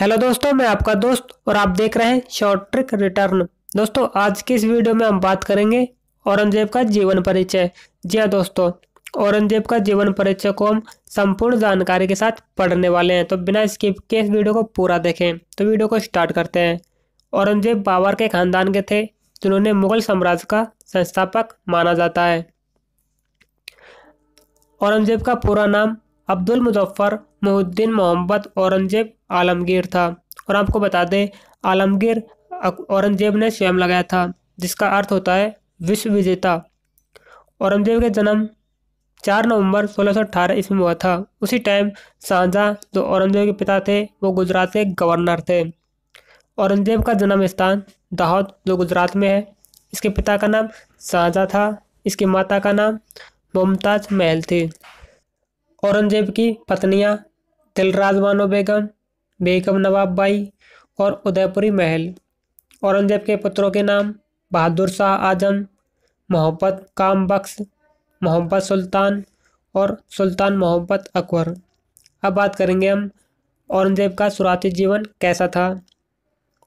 Hello दोस्तों, मैं आपका दोस्त और आप देख रहे हैं शॉर्ट ट्रिक रिटर्न। दोस्तों, आज की इस वीडियो में हम बात करेंगे औरंगजेब का जीवन परिचय। जी हाँ दोस्तों, औरंगजेब का जीवन परिचय को हम संपूर्ण जानकारी के साथ पढ़ने वाले हैं, तो बिना स्किप के इस वीडियो को पूरा देखें। तो वीडियो को स्टार्ट करते हैं। औरंगजेब बाबर के खानदान के थे, जिन्होंने मुगल साम्राज्य का संस्थापक माना जाता है। औरंगजेब का पूरा नाम अब्दुल मुजफ्फर मुहिउद्दीन मोहम्मद औरंगजेब आलमगीर था। और आपको बता दें, आलमगीर औरंगजेब ने स्वयं लगाया था, जिसका अर्थ होता है विश्व विजेता। औरंगजेब का जन्म 4 नवंबर 1618 ईस्वी में हुआ था। उसी टाइम शाहजहां, जो औरंगजेब के पिता थे, वो गुजरात के गवर्नर थे। औरंगजेब का जन्म स्थान दाहोद, जो गुजरात में है। इसके पिता का नाम शाहजहां था। इसकी माता का नाम मुमताज महल थी। औरंगजेब की पत्नियां दिलराज बानो बेगम, बेगम नवाब बाई और उदयपुरी महल। औरंगजेब के पुत्रों के नाम बहादुर शाह आजम, मोहब्बत काम बख्श, मोहब्बत सुल्तान और सुल्तान मोहब्बत अकबर। अब बात करेंगे हम औरंगजेब का शुरुआती जीवन कैसा था।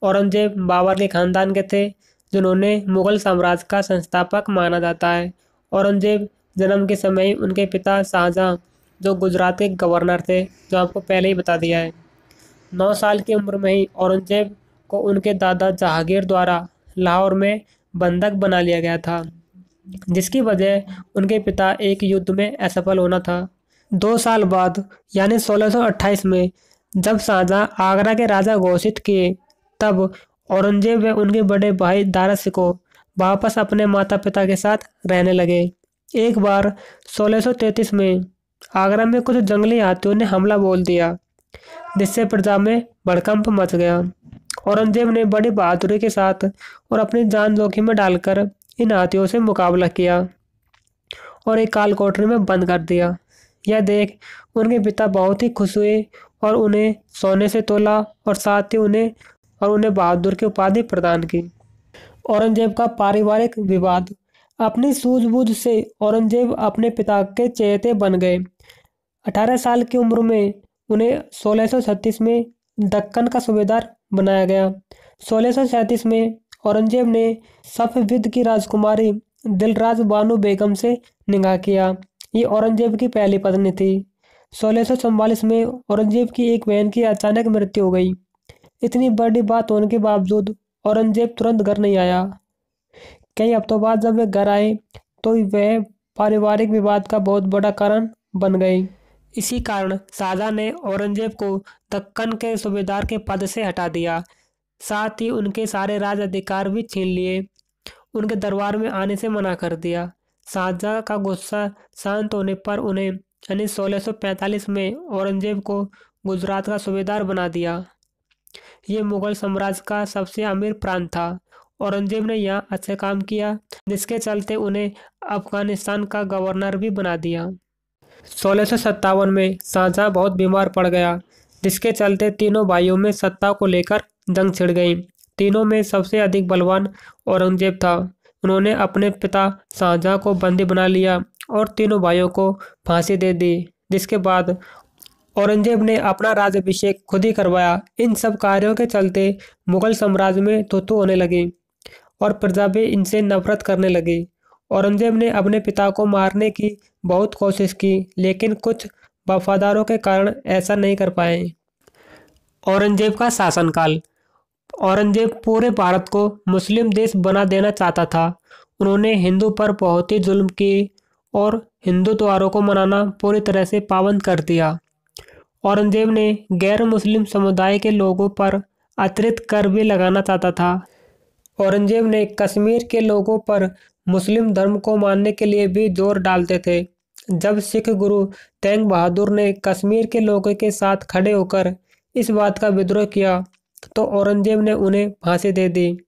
औरंगजेब बाबर के खानदान के थे, जिन्होंने मुगल साम्राज्य का संस्थापक माना जाता है। औरंगजेब जन्म के समय ही उनके पिता शाहजहां, जो गुजरात के गवर्नर थे, जो आपको पहले ही बता दिया है, 9 साल की उम्र में ही औरंगजेब को उनके दादा जहांगीर द्वारा लाहौर में बंधक बना लिया गया था, जिसकी वजह उनके पिता एक युद्ध में असफल होना था। 2 साल बाद यानी 1628 में जब शाहजहां आगरा के राजा घोषित किए, तब औरंगजेब व उनके बड़े भाई दारा शिकोह वापस अपने माता पिता के साथ रहने लगे। एक बार 1633 में आगरा में कुछ जंगली हाथियों ने हमला बोल दिया, जिससे प्रजा में भड़कंप मच गया। औरंगजेब ने बड़ी बहादुरी के साथ और अपनी जान जोखिम में डालकर इन हाथियों से मुकाबला किया और एक काल कोठरी में बंद कर दिया। यह देख उनके पिता बहुत ही खुश हुए और उन्हें सोने से तोला और साथ ही उन्हें बहादुर की उपाधि प्रदान की। औरंगजेब का पारिवारिक विवाद। अपनी सूझबूझ से औरंगजेब अपने पिता के चहेते बन गए। 18 साल की उम्र में उन्हें 1636 में दक्कन का सूबेदार बनाया गया। 1637 में औरंगजेब ने सफविद की राजकुमारी दिलराज बानो बेगम से निकाह किया। ये औरंगजेब की पहली पत्नी थी। 1644 में औरंगजेब की एक बहन की अचानक मृत्यु हो गई। इतनी बड़ी बात होने के बावजूद औरंगजेब तुरंत घर नहीं आया। कई हफ्तों बाद जब वे घर आए, तो वह पारिवारिक विवाद का बहुत बड़ा कारण बन गए। इसी कारण शाहजहां ने औरंगजेब को दक्कन के सूबेदार के पद से हटा दिया। साथ ही उनके सारे राज अधिकार भी छीन लिए। उनके दरबार में आने से मना कर दिया। शाहजहां का गुस्सा शांत होने पर उन्हें यानी 1645 में औरंगजेब को गुजरात का सूबेदार बना दिया। ये मुगल साम्राज्य का सबसे अमीर प्रांत था। औरंगजेब ने यहाँ अच्छा काम किया, जिसके चलते उन्हें अफगानिस्तान का गवर्नर भी बना दिया। 1657 में शाहजहां बहुत बीमार पड़ गया, जिसके चलते तीनों भाइयों में सत्ता को लेकर जंग छिड़ गई। तीनों में सबसे अधिक बलवान औरंगजेब था। उन्होंने अपने पिता शाहजहां को बंदी बना लिया और तीनों भाइयों को फांसी दे दी, जिसके बाद औरंगजेब ने अपना राज्याभिषेक खुद ही करवाया। इन सब कार्यों के चलते मुगल साम्राज्य में तू होने लगी और प्रजा भी इनसे नफरत करने लगी। औरंगजेब ने अपने पिता को मारने की बहुत कोशिश की, लेकिन कुछ वफादारों के कारण ऐसा नहीं कर पाए। औरंगजेब का शासनकाल। औरंगजेब पूरे भारत को मुस्लिम देश बना देना चाहता था। उन्होंने हिंदू पर बहुत ही जुल्म किए और हिंदू त्योहारों को मनाना पूरी तरह से पाबंद कर दिया। औरंगजेब ने गैर मुस्लिम समुदाय के लोगों पर अतिरिक्त कर भी लगाना चाहता था। औरंगजेब ने कश्मीर के लोगों पर मुस्लिम धर्म को मानने के लिए भी जोर डालते थे। जब सिख गुरु तेग बहादुर ने कश्मीर के लोगों के साथ खड़े होकर इस बात का विद्रोह किया, तो औरंगजेब ने उन्हें फांसी दे दी।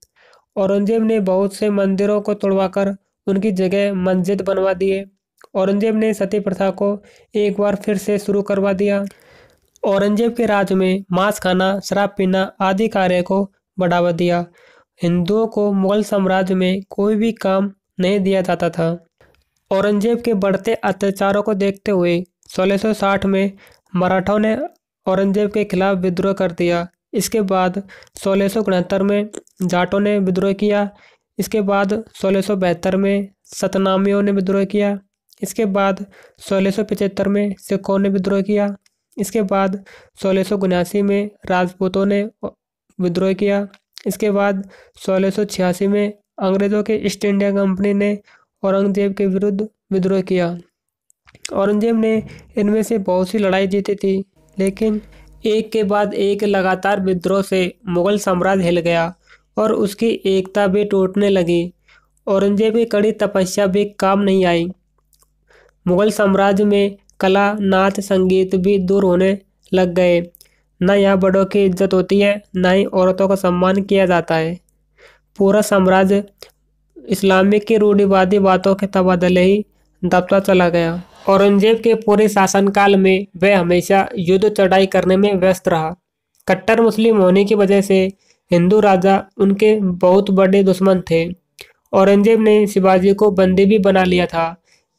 औरंगजेब ने बहुत से मंदिरों को तोड़वाकर उनकी जगह मस्जिद बनवा दिए। औरंगजेब ने सती प्रथा को एक बार फिर से शुरू करवा दिया। औरंगजेब के राज में मांस खाना, शराब पीना आदि कार्य को बढ़ावा दिया। हिंदुओं को मुगल साम्राज्य में कोई भी काम नहीं दिया जाता था। औरंगजेब के बढ़ते अत्याचारों को देखते हुए 1660 में मराठों ने औरंगजेब के खिलाफ विद्रोह कर दिया, इसके बाद 1669 में जाटों ने विद्रोह किया। इसके बाद 1672 में सतनामियों ने विद्रोह किया। इसके बाद 1675 में सिखों ने विद्रोह किया। इसके बाद 1679 में राजपूतों ने विद्रोह किया। इसके बाद 1686 में अंग्रेज़ों के ईस्ट इंडिया कंपनी ने औरंगजेब के विरुद्ध विद्रोह किया। औरंगजेब ने इनमें से बहुत सी लड़ाई जीती थी, लेकिन एक के बाद एक लगातार विद्रोह से मुगल साम्राज्य हिल गया और उसकी एकता भी टूटने लगी। औरंगजेब की कड़ी तपस्या भी काम नहीं आई। मुगल साम्राज्य में कला, नाच, संगीत भी दूर होने लग गए। न यहाँ बड़ों की इज्जत होती है, न ही औरतों का सम्मान किया जाता है। पूरा साम्राज्य इस्लामिक की रूढ़िवादी बातों के तबादले ही दबता चला गया। औरंगजेब के पूरे शासनकाल में वह हमेशा युद्ध चढ़ाई करने में व्यस्त रहा। कट्टर मुस्लिम होने की वजह से हिंदू राजा उनके बहुत बड़े दुश्मन थे। औरंगजेब ने शिवाजी को बंदी भी बना लिया था,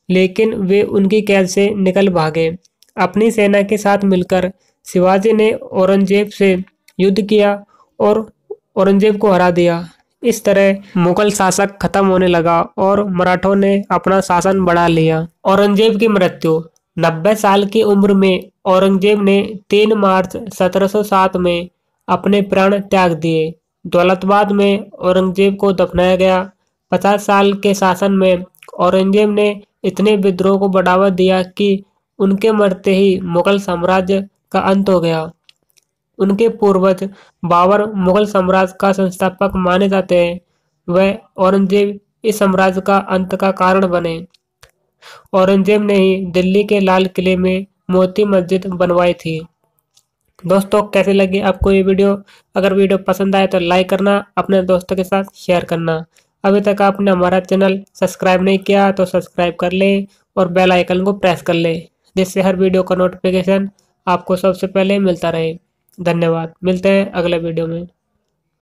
लेकिन वे उनकी कैद से निकल भागे। अपनी सेना के साथ मिलकर शिवाजी ने औरंगजेब से युद्ध किया और औरंगजेब को हरा दिया। इस तरह मुगल शासक खत्म होने लगा और मराठों ने अपना शासन बढ़ा लिया। औरंगजेब की मृत्यु 90 साल की उम्र में औरंगजेब ने 3 मार्च 1707 में अपने प्राण त्याग दिए। दौलताबाद में औरंगजेब को दफनाया गया। 50 साल के शासन में औरंगजेब ने इतने विद्रोह को बढ़ावा दिया कि उनके मरते ही मुगल साम्राज्य का अंत हो गया। उनके पूर्वज बाबर मुगल साम्राज्य का संस्थापक माने जाते हैं। वह औरंगजेब इस साम्राज्य का अंत का कारण बने। औरंगजेब ने ही दिल्ली के लाल किले में मोती मस्जिद बनवाई थी। दोस्तों, कैसे लगी आपको ये वीडियो? अगर वीडियो पसंद आए तो लाइक करना, अपने दोस्तों के साथ शेयर करना। अभी तक आपने हमारा चैनल सब्सक्राइब नहीं किया तो सब्सक्राइब कर ले और बेल आइकन को प्रेस कर ले, जिससे हर वीडियो का नोटिफिकेशन आपको सबसे पहले मिलता रहे। धन्यवाद। मिलते हैं अगले वीडियो में।